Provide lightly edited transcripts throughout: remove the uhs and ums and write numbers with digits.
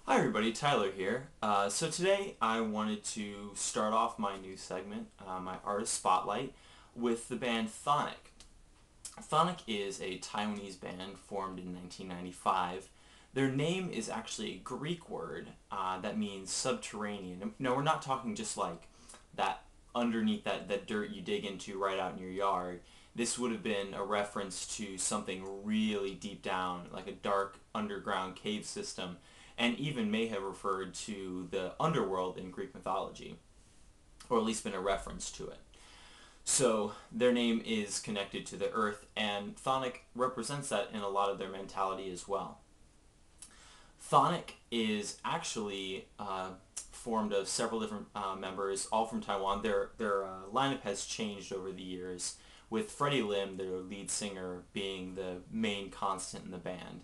Hi everybody, Tyler here. So today I wanted to start off my new segment, my artist spotlight, with the band Chthonic. Chthonic is a Taiwanese band formed in 1995. Their name is actually a Greek word that means subterranean. No, we're not talking just like that underneath that dirt you dig into right out in your yard. This would have been a reference to something really deep down, like a dark underground cave system, and even may have referred to the underworld in Greek mythology, or at least been a reference to it. So their name is connected to the earth, and Chthonic represents that in a lot of their mentality as well. Chthonic is actually formed of several different members, all from Taiwan. Their lineup has changed over the years, with Freddie Lim, their lead singer, being the main constant in the band.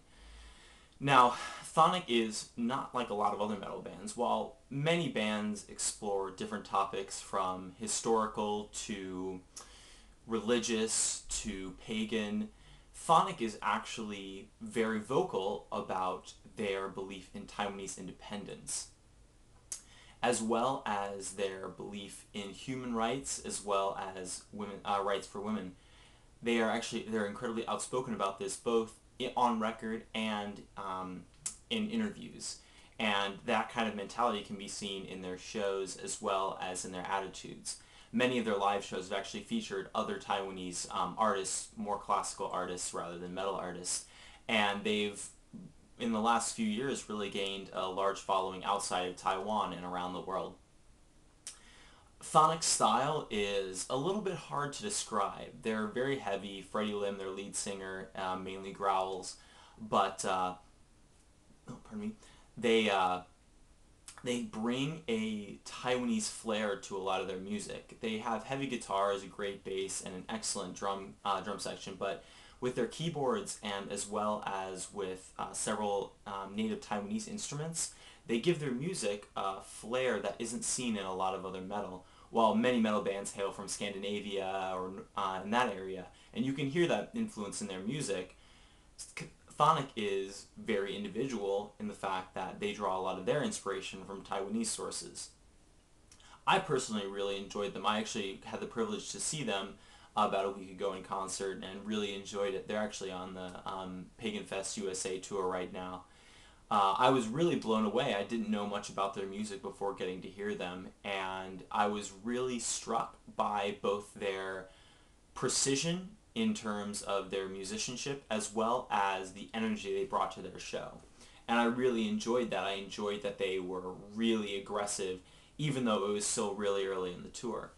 Now, Chthonic is not like a lot of other metal bands. While many bands explore different topics from historical to religious to pagan, Chthonic is actually very vocal about their belief in Taiwanese independence, as well as their belief in human rights, as well as women rights for women. They're incredibly outspoken about this, both on record and in interviews. And that kind of mentality can be seen in their shows as well as in their attitudes. Many of their live shows have actually featured other Taiwanese artists, more classical artists rather than metal artists. And they've, in the last few years, really gained a large following outside of Taiwan and around the world. Chthonic style is a little bit hard to describe. They're very heavy. Freddie Lim, their lead singer, mainly growls, but oh, pardon me. They they bring a Taiwanese flair to a lot of their music. They have heavy guitars, a great bass, and an excellent drum section. But with their keyboards and as well as with several native Taiwanese instruments, they give their music a flair that isn't seen in a lot of other metal. While many metal bands hail from Scandinavia or in that area, and you can hear that influence in their music, Chthonic is very individual in the fact that they draw a lot of their inspiration from Taiwanese sources. I personally really enjoyed them. I actually had the privilege to see them about a week ago in concert and really enjoyed it. They're actually on the Pagan Fest USA tour right now. I was really blown away. I didn't know much about their music before getting to hear them, and I was really struck by both their precision in terms of their musicianship as well as the energy they brought to their show. And I really enjoyed that. I enjoyed that they were really aggressive, even though it was still really early in the tour.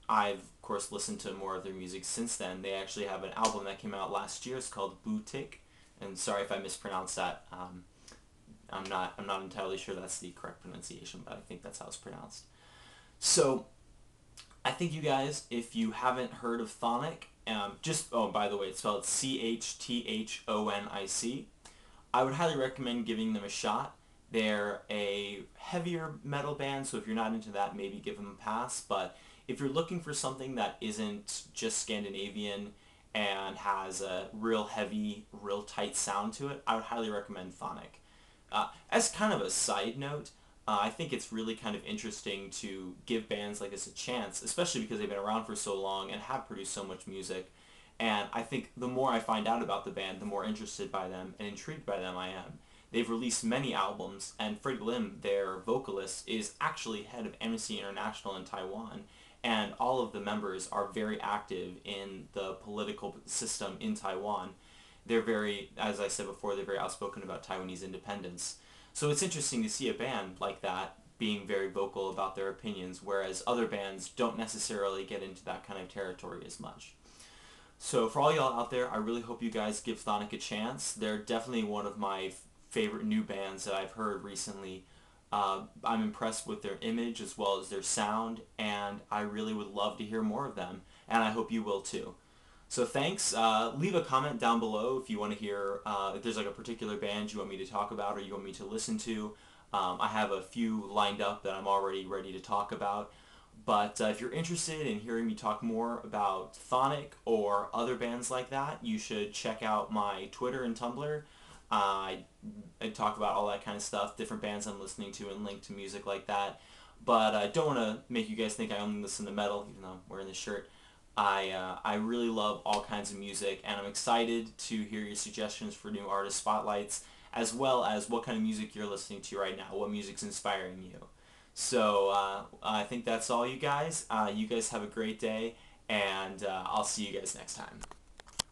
I've, of course, listened to more of their music since then. They actually have an album that came out last year. It's called Boutique. And sorry if I mispronounced that. I'm not entirely sure that's the correct pronunciation, but I think that's how it's pronounced. So I think you guys, if you haven't heard of Chthonic, oh, by the way, it's spelled Chthonic. I would highly recommend giving them a shot. They're a heavier metal band, so if you're not into that, maybe give them a pass. But if you're looking for something that isn't just Scandinavian and has a real heavy, real tight sound to it, I would highly recommend Chthonic. As kind of a side note, I think it's really kind of interesting to give bands like this a chance, especially because they've been around for so long and have produced so much music. And I think the more I find out about the band, the more interested by them and intrigued by them I am. They've released many albums, and Freddie Lim, their vocalist, is actually head of Amnesty International in Taiwan, and all of the members are very active in the political system in Taiwan. They're very, as I said before, they're very outspoken about Taiwanese independence. So it's interesting to see a band like that being very vocal about their opinions, whereas other bands don't necessarily get into that kind of territory as much. So for all y'all out there, I really hope you guys give Chthonic a chance. They're definitely one of my favorite new bands that I've heard recently. I'm impressed with their image as well as their sound, and I really would love to hear more of them, and I hope you will too. So thanks. Leave a comment down below if you want to hear, if there's like a particular band you want me to talk about or you want me to listen to. I have a few lined up that I'm already ready to talk about. But if you're interested in hearing me talk more about Chthonic or other bands like that, you should check out my Twitter and Tumblr. I talk about all that kind of stuff, different bands I'm listening to, and link to music like that. But I don't want to make you guys think I only listen to metal, even though I'm wearing this shirt. I really love all kinds of music, and I'm excited to hear your suggestions for new artist spotlights, as well as what kind of music you're listening to right now, what music's inspiring you. So I think that's all, you guys. You guys have a great day, and I'll see you guys next time.